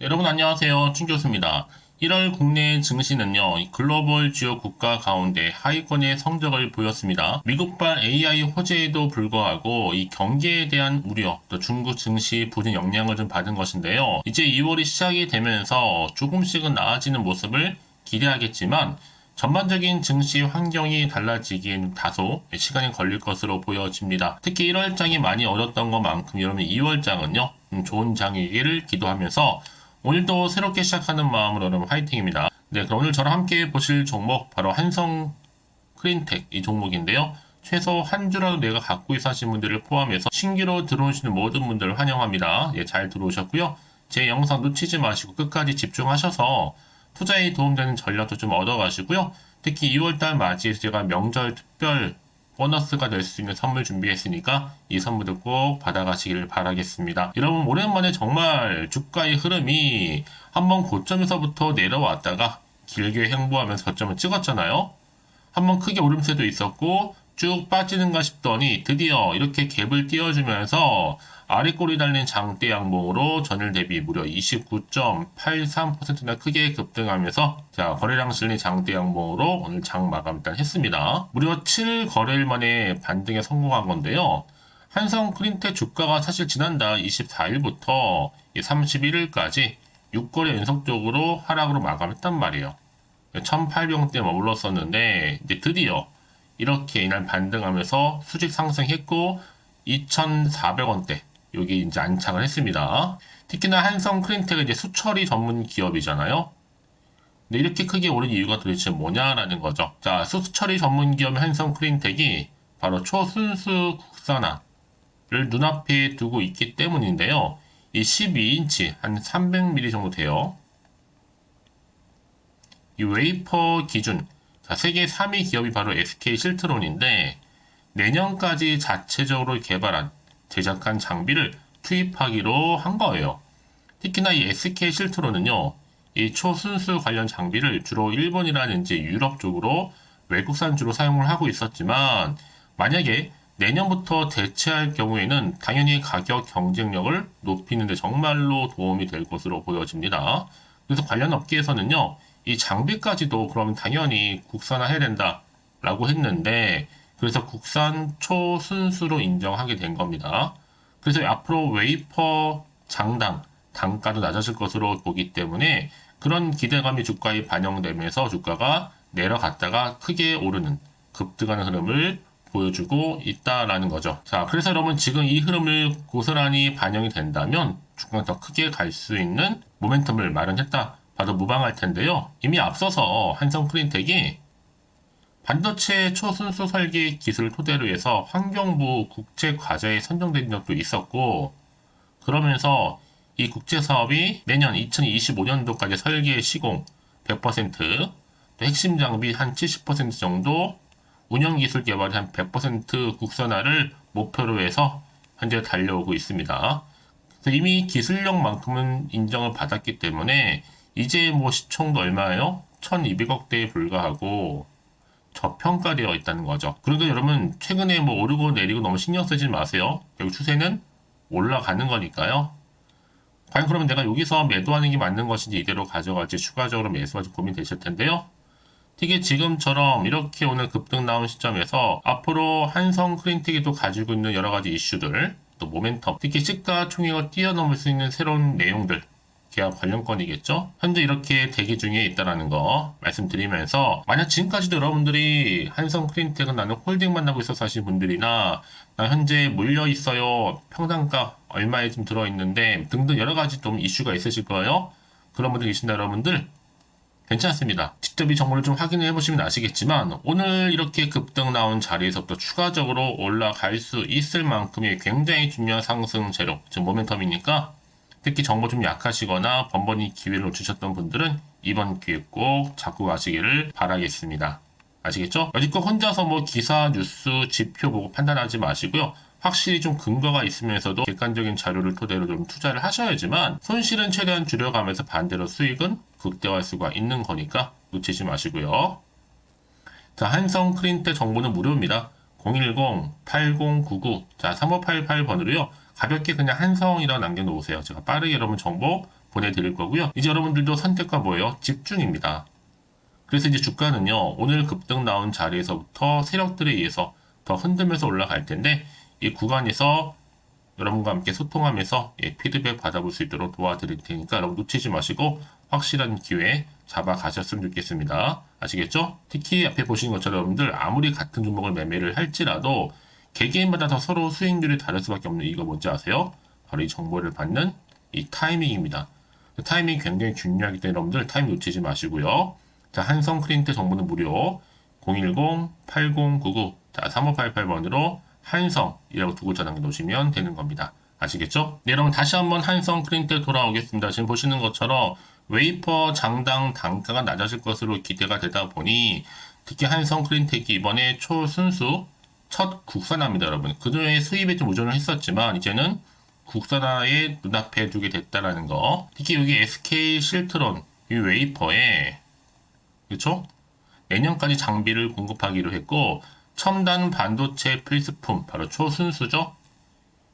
여러분 안녕하세요. 춘 교수입니다. 1월 국내 증시는요, 이 글로벌 주요 국가 가운데 하위권의 성적을 보였습니다. 미국발 AI 호재에도 불구하고 이 경기에 대한 우려, 또 중국 증시 부진 영향을 좀 받은 것인데요. 이제 2월이 시작이 되면서 조금씩은 나아지는 모습을 기대하겠지만 전반적인 증시 환경이 달라지기엔 다소 시간이 걸릴 것으로 보여집니다. 특히 1월장이 많이 어렵던 것만큼 여러분 2월장은요, 좋은 장이기를 기도하면서 오늘도 새롭게 시작하는 마음으로 여러분 화이팅입니다. 네, 그럼 오늘 저랑 함께 보실 종목 바로 한성 크린텍 이 종목인데요. 최소 한 주라도 내가 갖고 있어 하신 분들을 포함해서 신규로 들어오시는 모든 분들을 환영합니다. 예, 잘 들어오셨고요. 제 영상 놓치지 마시고 끝까지 집중하셔서 투자에 도움되는 전략도 좀 얻어가시고요. 특히 2월달 맞이해서 제가 명절 특별 보너스가 될 수 있는 선물 준비했으니까 이 선물도 꼭 받아가시길 바라겠습니다. 여러분 오랜만에 정말 주가의 흐름이 한번 고점에서부터 내려왔다가 길게 횡보하면서 저점을 찍었잖아요. 한번 크게 오름세도 있었고 쭉 빠지는가 싶더니 드디어 이렇게 갭을 띄워주면서 아래 꼬리 달린 장대 양봉으로 전일 대비 무려 29.83%나 크게 급등하면서 자 거래량 실린 장대 양봉으로 오늘 장 마감 일단 했습니다. 무려 7거래일 만에 반등에 성공한 건데요. 한성 크린텍 주가가 사실 지난달 24일부터 31일까지 6거래 연속적으로 하락으로 마감했단 말이에요. 1800원대 머물렀었는데 이제 드디어 이렇게 이날 반등하면서 수직 상승했고 2400원대 여기 이제 안착을 했습니다. 특히나 한성 크린텍은 이제 수처리 전문 기업이잖아요. 근데 이렇게 크게 오른 이유가 도대체 뭐냐라는 거죠. 자, 수처리 전문 기업 한성 크린텍이 바로 초순수 국산화를 눈앞에 두고 있기 때문인데요. 이 12인치 한 300mm 정도 돼요. 이 웨이퍼 기준 자, 세계 3위 기업이 바로 SK 실트론인데 내년까지 자체적으로 개발한 제작한 장비를 투입하기로 한 거예요. 특히나 이 SK 실트론은요, 이 초순수 관련 장비를 주로 일본이라든지 유럽 쪽으로 외국산 주로 사용을 하고 있었지만 만약에 내년부터 대체할 경우에는 당연히 가격 경쟁력을 높이는 데 정말로 도움이 될 것으로 보여집니다. 그래서 관련 업계에서는요, 이 장비까지도 그럼 당연히 국산화해야 된다라고 했는데 그래서 국산 초순수로 인정하게 된 겁니다. 그래서 앞으로 웨이퍼 장당 단가도 낮아질 것으로 보기 때문에 그런 기대감이 주가에 반영되면서 주가가 내려갔다가 크게 오르는 급등하는 흐름을 보여주고 있다라는 거죠. 자, 그래서 여러분 지금 이 흐름을 고스란히 반영이 된다면 주가가 더 크게 갈 수 있는 모멘텀을 마련했다 봐도 무방할 텐데요. 이미 앞서서 한성 크린텍이 반도체 초순수 설계 기술을 토대로 해서 환경부 국제 과제에 선정된 적도 있었고 그러면서 이 국제 사업이 내년 2025년도까지 설계 시공 100%, 또 핵심 장비 한 70% 정도, 운영 기술 개발이 한 100% 국산화를 목표로 해서 현재 달려오고 있습니다. 그래서 이미 기술력만큼은 인정을 받았기 때문에 이제 뭐 시총도 얼마예요? 1200억대에 불과하고 저평가되어 있다는 거죠. 그러니까 여러분 최근에 뭐 오르고 내리고 너무 신경 쓰지 마세요. 여기 추세는 올라가는 거니까요. 과연 그러면 내가 여기서 매도하는 게 맞는 것인지 이대로 가져갈지 추가적으로 매수할지 고민되실 텐데요. 특히 지금처럼 이렇게 오늘 급등 나온 시점에서 앞으로 한성 크린텍이 또 가지고 있는 여러 가지 이슈들 또 모멘텀 특히 시가총액을 뛰어넘을 수 있는 새로운 내용들 계약 관련건이겠죠. 현재 이렇게 대기 중에 있다라는 거 말씀드리면서 만약 지금까지도 여러분들이 한성 크린텍은 나는 홀딩만 하고 있어서 하신 분들이나 나 현재 물려 있어요 평단가 얼마에 좀 들어있는데 등등 여러 가지 좀 이슈가 있으실 거예요. 그런 분들 계신다 여러분들 괜찮습니다. 직접 이 정보를 좀 확인해 보시면 아시겠지만 오늘 이렇게 급등 나온 자리에서부터 추가적으로 올라갈 수 있을 만큼의 굉장히 중요한 상승 재료 즉 모멘텀이니까 특히 정보 좀 약하시거나 번번이 기회를 놓치셨던 분들은 이번 기회 꼭 잡고 가시기를 바라겠습니다. 아시겠죠? 여지껏 혼자서 뭐 기사, 뉴스, 지표 보고 판단하지 마시고요. 확실히 좀 근거가 있으면서도 객관적인 자료를 토대로 좀 투자를 하셔야지만 손실은 최대한 줄여가면서 반대로 수익은 극대화할 수가 있는 거니까 놓치지 마시고요. 자, 한성 크린텍 정보는 무료입니다. 010-8099 자 3588번으로요. 가볍게 그냥 한성이라 남겨놓으세요. 제가 빠르게 여러분 정보 보내드릴 거고요. 이제 여러분들도 선택과 뭐예요? 집중입니다. 그래서 이제 주가는요, 오늘 급등 나온 자리에서부터 세력들에 의해서 더 흔들면서 올라갈 텐데, 이 구간에서 여러분과 함께 소통하면서 피드백 받아볼 수 있도록 도와드릴 테니까 여러분 놓치지 마시고 확실한 기회 잡아가셨으면 좋겠습니다. 아시겠죠? 특히 앞에 보시는 것처럼 여러분들 아무리 같은 종목을 매매를 할지라도 개개인마다 더 서로 수익률이 다를 수밖에 없는 이거 뭔지 아세요? 바로 이 정보를 받는 이 타이밍입니다. 타이밍이 굉장히 중요하기 때문에 여러분들 타이밍 놓치지 마시고요. 자, 한성 크린텍 정보는 무료 010-8099 3588번으로 한성이라고 두고 전화기 놓으시면 되는 겁니다. 아시겠죠? 네, 여러분 다시 한번 한성 크린텍 돌아오겠습니다. 지금 보시는 것처럼 웨이퍼 장당 단가가 낮아질 것으로 기대가 되다 보니 특히 한성 크린텍이 이번에 초순수 첫 국산화입니다, 여러분. 그전에 수입에 좀 의존을 했었지만 이제는 국산화에 눈앞에 두게 됐다라는 거. 특히 여기 SK 실트론 이 웨이퍼에 그렇죠? 내년까지 장비를 공급하기로 했고 첨단 반도체 필수품 바로 초순수죠.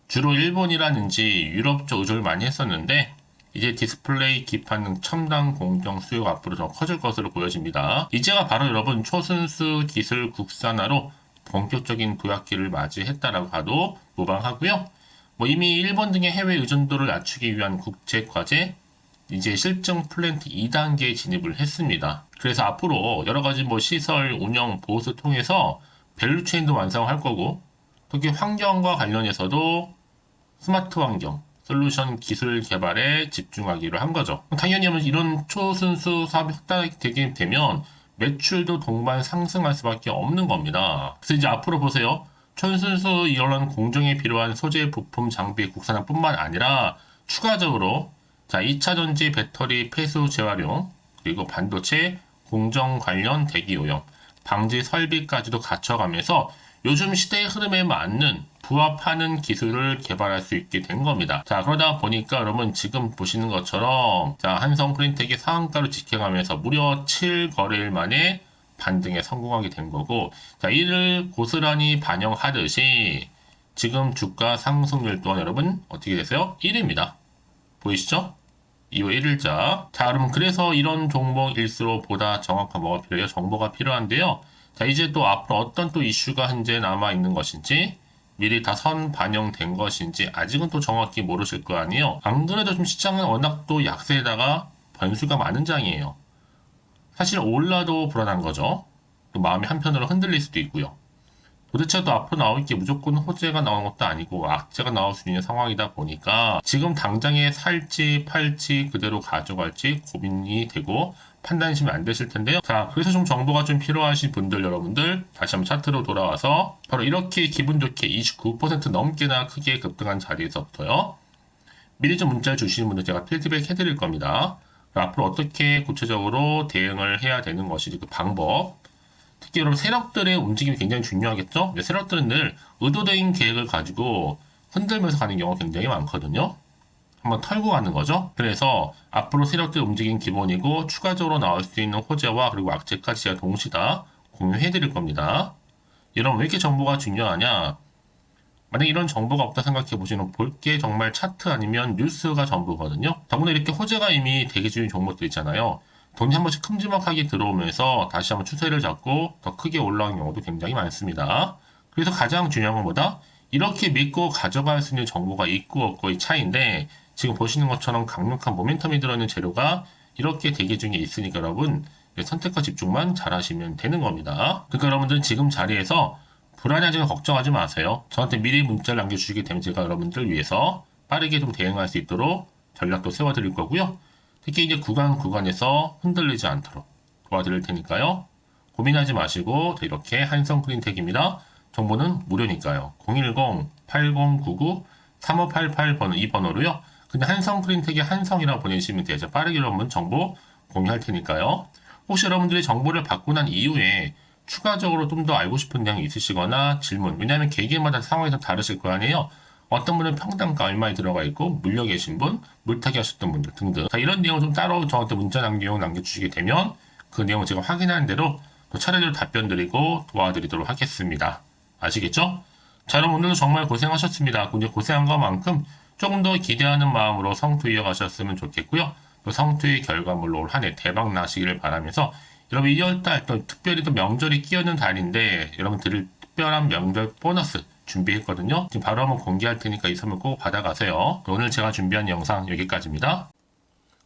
주로 일본이라든지 유럽 쪽 의존을 많이 했었는데 이제 디스플레이 기판 등 첨단 공정 수요가 앞으로 더 커질 것으로 보여집니다. 이제가 바로 여러분 초순수 기술 국산화로 본격적인 도약기를 맞이했다라고 봐도 무방하고요. 뭐 이미 일본 등의 해외 의존도를 낮추기 위한 국제 과제 이제 실증 플랜트 2단계에 진입을 했습니다. 그래서 앞으로 여러 가지 뭐 시설, 운영, 보수 통해서 밸류체인도 완성할 거고 특히 환경과 관련해서도 스마트 환경, 솔루션 기술 개발에 집중하기로 한 거죠. 당연히 이런 초순수 사업이 확대되게 되면 매출도 동반 상승할 수밖에 없는 겁니다. 그래서 이제 앞으로 보세요. 초순수 이런 공정에 필요한 소재, 부품, 장비 국산화뿐만 아니라 추가적으로 자 2차전지 배터리 폐수 재활용 그리고 반도체 공정 관련 대기 오염 방지 설비까지도 갖춰가면서 요즘 시대의 흐름에 맞는 부합하는 기술을 개발할 수 있게 된 겁니다. 자, 그러다 보니까 여러분 지금 보시는 것처럼 자, 한성 프린텍이 상한가를 지켜가면서 무려 7거래일 만에 반등에 성공하게 된 거고 자, 이를 고스란히 반영하듯이 지금 주가 상승률 또한 여러분 어떻게 되세요? 1위입니다. 보이시죠? 2월 1일자. 자, 여러분 그래서 이런 종목일수록 보다 정확한 뭐가 필요해요? 정보가 필요한데요. 자, 이제 또 앞으로 어떤 또 이슈가 현재 남아 있는 것인지 미리 다 선 반영된 것인지 아직은 또 정확히 모르실 거 아니에요. 안 그래도 좀 시장은 워낙 또 약세에다가 변수가 많은 장이에요. 사실 올라도 불안한 거죠. 또 마음이 한편으로 흔들릴 수도 있고요. 도대체 또 앞으로 나올 게 무조건 호재가 나오는 것도 아니고 악재가 나올 수 있는 상황이다 보니까 지금 당장에 살지 팔지 그대로 가져갈지 고민이 되고 판단심이 안 되실 텐데요. 자, 그래서 좀 정보가 좀 필요하신 분들 여러분들 다시 한번 차트로 돌아와서 바로 이렇게 기분 좋게 29% 넘게나 크게 급등한 자리에서부터요. 미리 좀 문자를 주시는 분들 제가 피드백 해드릴 겁니다. 앞으로 어떻게 구체적으로 대응을 해야 되는 것인지 그 방법 특히 여러분 세력들의 움직임이 굉장히 중요하겠죠? 세력들은 늘 의도된 계획을 가지고 흔들면서 가는 경우가 굉장히 많거든요. 한번 털고 가는 거죠. 그래서 앞으로 세력들의 움직임 기본이고 추가적으로 나올 수 있는 호재와 그리고 악재까지 제가 동시에 다 공유해 드릴 겁니다. 여러분 왜 이렇게 정보가 중요하냐? 만약 이런 정보가 없다 생각해 보시면 볼 게 정말 차트 아니면 뉴스가 전부거든요. 더구나 이렇게 호재가 이미 대기 중인 종목들 있잖아요. 돈이 한 번씩 큼지막하게 들어오면서 다시 한번 추세를 잡고 더 크게 올라오는 경우도 굉장히 많습니다. 그래서 가장 중요한 건 뭐다? 이렇게 믿고 가져갈 수 있는 정보가 있고 없고의 차이인데 지금 보시는 것처럼 강력한 모멘텀이 들어있는 재료가 이렇게 대기 중에 있으니까 여러분 선택과 집중만 잘 하시면 되는 겁니다. 그러니까 여러분들은 지금 자리에서 불안해하지만 걱정하지 마세요. 저한테 미리 문자를 남겨주시게 되면 제가 여러분들 위해서 빠르게 좀 대응할 수 있도록 전략도 세워드릴 거고요. 특히 이제 구간에서 흔들리지 않도록 도와드릴 테니까요. 고민하지 마시고 이렇게 한성 크린텍입니다. 정보는 무료니까요. 010-8099-3588번 이 번호로요. 근데 한성 크린텍의 한성이라고 보내주시면 돼요. 제가 빠르게 여러분 정보 공유할 테니까요. 혹시 여러분들이 정보를 받고 난 이후에 추가적으로 좀 더 알고 싶은 내용이 있으시거나 질문 왜냐하면 개개인마다 상황이 좀 다르실 거 아니에요. 어떤 분은 평당가 얼마에 들어가 있고 물려 계신 분, 물타기 하셨던 분들 등등 자, 이런 내용을 좀 따로 저한테 문자 남겨주시게 되면 그 내용을 제가 확인한 대로 또 차례대로 답변 드리고 도와드리도록 하겠습니다. 아시겠죠? 자, 여러분 오늘도 정말 고생하셨습니다. 이제 고생한 것만큼 조금 더 기대하는 마음으로 성투 이어가셨으면 좋겠고요. 또 성투의 결과물로 올 한 해 대박 나시기를 바라면서 여러분 2월달 또 특별히 또 명절이 끼어있는 달인데 여러분 드릴 특별한 명절 보너스 준비했거든요. 지금 바로 한번 공개할 테니까 이 선물 꼭 받아가세요. 오늘 제가 준비한 영상 여기까지입니다.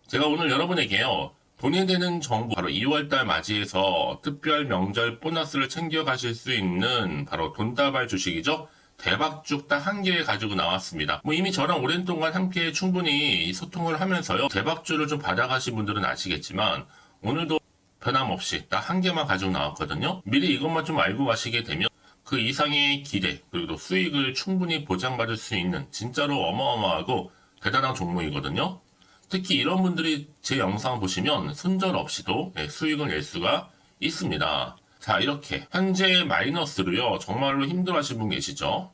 제가 오늘 여러분에게요. 돈이 되는 정보 바로 2월달 맞이해서 특별 명절 보너스를 챙겨가실 수 있는 바로 돈다발 주식이죠. 대박죽 딱 한 개 가지고 나왔습니다. 이미 저랑 오랜 동안 함께 충분히 소통을 하면서요. 대박주를 좀 받아가신 분들은 아시겠지만 오늘도 변함없이 딱 한 개만 가지고 나왔거든요. 미리 이것만 좀 알고 가시게 되면 그 이상의 기대 그리고 또 수익을 충분히 보장받을 수 있는 진짜로 어마어마하고 대단한 종목이거든요. 특히 이런 분들이 제 영상 보시면 손절 없이도 수익을 낼 수가 있습니다. 자, 이렇게 현재 마이너스로요. 정말로 힘들어하시는 분 계시죠?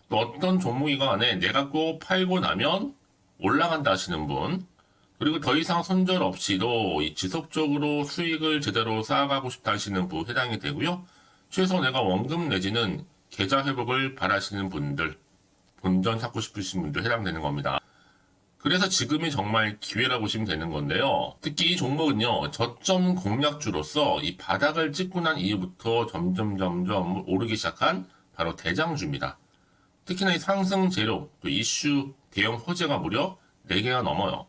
또 어떤 종목이간에 내가 꼭 팔고 나면 올라간다 하시는 분, 그리고 더 이상 손절 없이도 지속적으로 수익을 제대로 쌓아가고 싶다 하시는 분 해당이 되고요. 최소 내가 원금 내지는 계좌 회복을 바라시는 분들, 본전 찾고 싶으신 분들 해당되는 겁니다. 그래서 지금이 정말 기회라고 보시면 되는 건데요. 특히 이 종목은요, 저점 공략주로서 이 바닥을 찍고 난 이후부터 점점 오르기 시작한 바로 대장주입니다. 특히나 이 상승 재료, 또 이슈, 대형 호재가 무려 4개가 넘어요.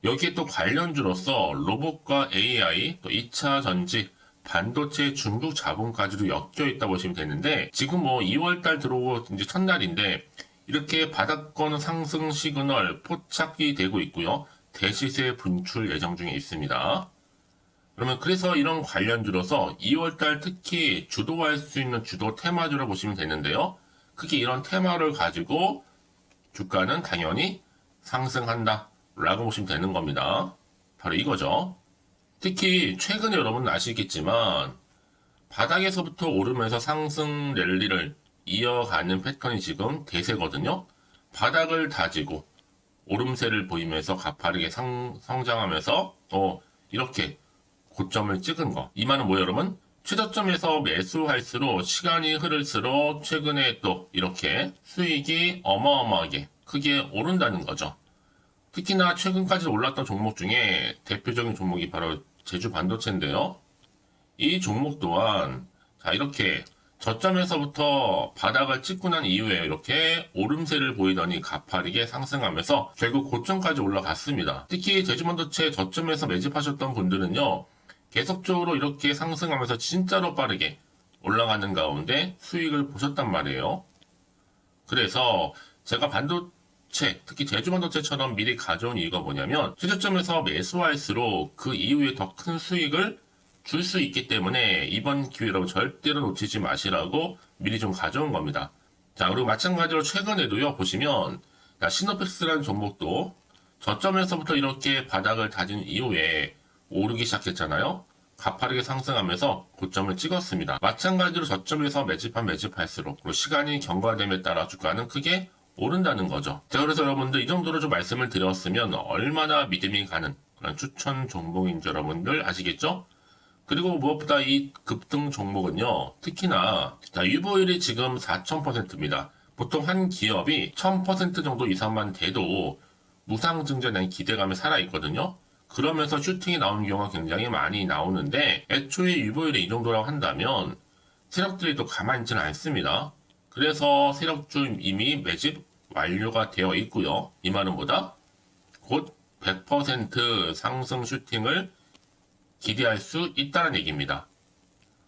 여기에 또 관련주로서 로봇과 AI, 또 2차 전지, 반도체 중국 자본까지도 엮여 있다 보시면 되는데, 지금 2월달 들어오고 이제 첫날인데, 이렇게 바닥권 상승 시그널 포착이 되고 있고요. 대시세 분출 예정 중에 있습니다. 그러면 그래서 이런 관련주로서 2월달 특히 주도할 수 있는 주도 테마주로 보시면 되는데요. 크게 이런 테마를 가지고 주가는 당연히 상승한다 라고 보시면 되는 겁니다. 바로 이거죠. 특히 최근에 여러분 아시겠지만 바닥에서부터 오르면서 상승 랠리를 이어가는 패턴이 지금 대세거든요. 바닥을 다지고 오름세를 보이면서 가파르게 성장하면서 이렇게 고점을 찍은 거. 이 말은 뭐예요, 여러분? 최저점에서 매수할수록 시간이 흐를수록 최근에 또 이렇게 수익이 어마어마하게 크게 오른다는 거죠. 특히나 최근까지 올랐던 종목 중에 대표적인 종목이 바로 제주 반도체인데요. 이 종목 또한 자 이렇게 저점에서부터 바닥을 찍고 난 이후에 이렇게 오름세를 보이더니 가파르게 상승하면서 결국 고점까지 올라갔습니다. 특히 제주반도체 저점에서 매집하셨던 분들은요. 계속적으로 이렇게 상승하면서 진짜로 빠르게 올라가는 가운데 수익을 보셨단 말이에요. 그래서 제가 반도체, 특히 제주반도체처럼 미리 가져온 이유가 뭐냐면 최저점에서 매수할수록 그 이후에 더 큰 수익을 줄 수 있기 때문에 이번 기회로 절대로 놓치지 마시라고 미리 좀 가져온 겁니다. 자, 그리고 마찬가지로 최근에도요, 보시면, 시노펙스라는 종목도 저점에서부터 이렇게 바닥을 다진 이후에 오르기 시작했잖아요. 가파르게 상승하면서 고점을 찍었습니다. 마찬가지로 저점에서 매집할수록 그리고 시간이 경과됨에 따라 주가는 크게 오른다는 거죠. 자, 그래서 여러분들 이 정도로 좀 말씀을 드렸으면 얼마나 믿음이 가는 그런 추천 종목인지 여러분들 아시겠죠? 그리고 무엇보다 이 급등 종목은요, 특히나, 유보율이 지금 4000%입니다. 보통 한 기업이 1000% 정도 이상만 돼도 무상증자에 대한 기대감이 살아있거든요. 그러면서 슈팅이 나오는 경우가 굉장히 많이 나오는데, 애초에 유보율이 이 정도라고 한다면, 세력들이 또 가만히 있지는 않습니다. 그래서 세력주 이미 매집 완료가 되어 있고요. 이 말은 뭐다? 곧 100% 상승 슈팅을 기대할 수 있다는 얘기입니다.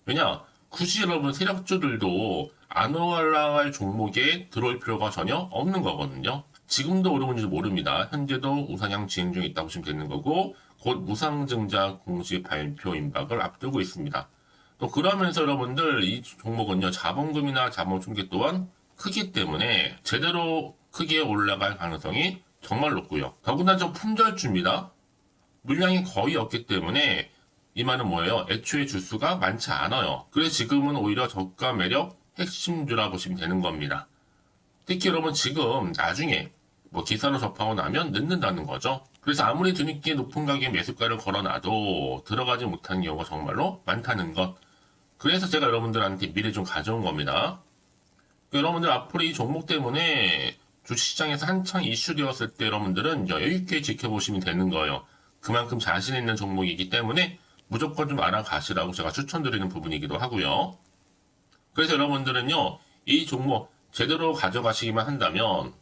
왜냐? 굳이 여러분 세력주들도 안 올라갈 종목에 들어올 필요가 전혀 없는 거거든요. 지금도 오르고 있는지 모릅니다. 현재도 우상향 진행 중에 있다고 보시면 되는 거고 곧 무상증자 공시 발표 임박을 앞두고 있습니다. 또 그러면서 여러분들 이 종목은요. 자본금이나 자본 충격 또한 크기 때문에 제대로 크게 올라갈 가능성이 정말 높고요. 더구나 좀 품절주입니다. 물량이 거의 없기 때문에 이 말은 뭐예요? 애초에 주수가 많지 않아요. 그래서 지금은 오히려 저가 매력 핵심주라 보시면 되는 겁니다. 특히 여러분 지금 나중에 기사로 접하고 나면 늦는다는 거죠. 그래서 아무리 뒤늦게 높은 가격에 매수가를 걸어놔도 들어가지 못하는 경우가 정말로 많다는 것. 그래서 제가 여러분들한테 미리 좀 가져온 겁니다. 여러분들 앞으로 이 종목 때문에 주식시장에서 한창 이슈되었을 때 여러분들은 여유있게 지켜보시면 되는 거예요. 그만큼 자신 있는 종목이기 때문에 무조건 좀 알아가시라고 제가 추천드리는 부분이기도 하고요. 그래서 여러분들은요, 이 종목 제대로 가져가시기만 한다면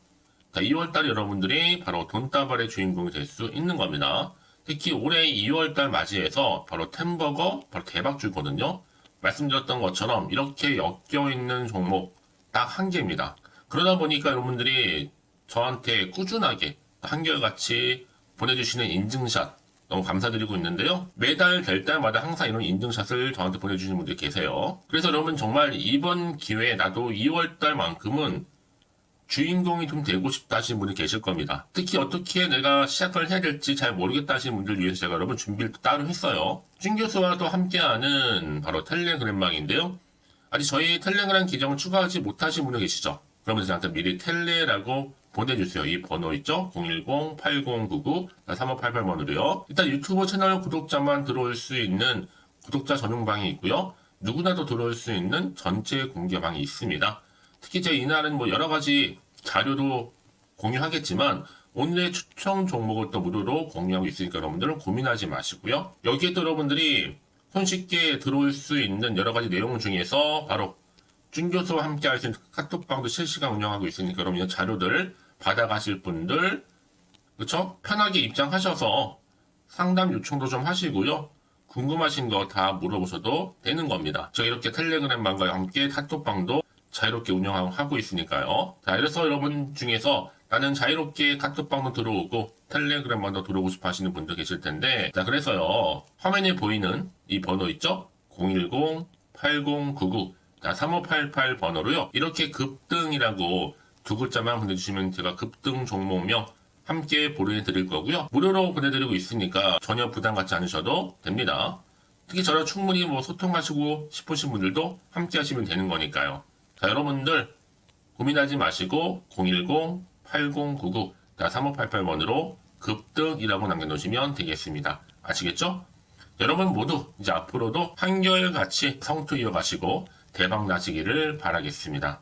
2월달 여러분들이 바로 돈다발의 주인공이 될 수 있는 겁니다. 특히 올해 2월달 맞이해서 바로 템버거 바로 대박주거든요. 말씀드렸던 것처럼 이렇게 엮여있는 종목 딱 한 개입니다. 그러다 보니까 여러분들이 저한테 꾸준하게 한결같이 보내주시는 인증샷 너무 감사드리고 있는데요. 매달 될 때마다 항상 이런 인증샷을 저한테 보내주시는 분들이 계세요. 그래서 여러분 정말 이번 기회에 나도 2월달만큼은 주인공이 좀 되고 싶다 하시는 분이 계실 겁니다. 특히 어떻게 내가 시작을 해야 될지 잘 모르겠다 하시는 분들 위해서 제가 여러분 준비를 따로 했어요. 준 교수와도 함께하는 바로 텔레그램방인데요. 아직 저희 텔레그램 계정을 추가하지 못하신 분이 계시죠? 그러면 저한테 미리 텔레라고 보내주세요. 이 번호 있죠? 010-8099-3588번으로요. 일단 유튜브 채널 구독자만 들어올 수 있는 구독자 전용방이 있고요. 누구나도 들어올 수 있는 전체 공개방이 있습니다. 특히 제 이날은 뭐 여러 가지 자료도 공유하겠지만 오늘의 추천 종목을 또 무료로 공유하고 있으니까 여러분들은 고민하지 마시고요. 여기에도 여러분들이 손쉽게 들어올 수 있는 여러 가지 내용 중에서 바로 준교수와 함께 할 수 있는 카톡방도 실시간 운영하고 있으니까 여러분 이 자료들 받아가실 분들 그쵸? 편하게 입장하셔서 상담 요청도 좀 하시고요. 궁금하신 거 다 물어보셔도 되는 겁니다. 제가 이렇게 텔레그램방과 함께 카톡방도 자유롭게 운영하고 있으니까요. 자, 그래서 여러분 중에서 나는 자유롭게 카톡방도 들어오고 텔레그램방도 들어오고 싶어 하시는 분들 계실 텐데, 자, 그래서요. 화면에 보이는 이 번호 있죠? 010-8099-3588 번호로요. 이렇게 급등이라고 두 글자만 보내주시면 제가 급등 종목명 함께 보내드릴 거고요. 무료로 보내드리고 있으니까 전혀 부담 갖지 않으셔도 됩니다. 특히 저랑 충분히 뭐 소통하시고 싶으신 분들도 함께 하시면 되는 거니까요. 자, 여러분들 고민하지 마시고 010-8099-3588번으로 급등이라고 남겨놓으시면 되겠습니다. 아시겠죠? 여러분 모두 이제 앞으로도 한결같이 성투 이어가시고 대박 나시기를 바라겠습니다.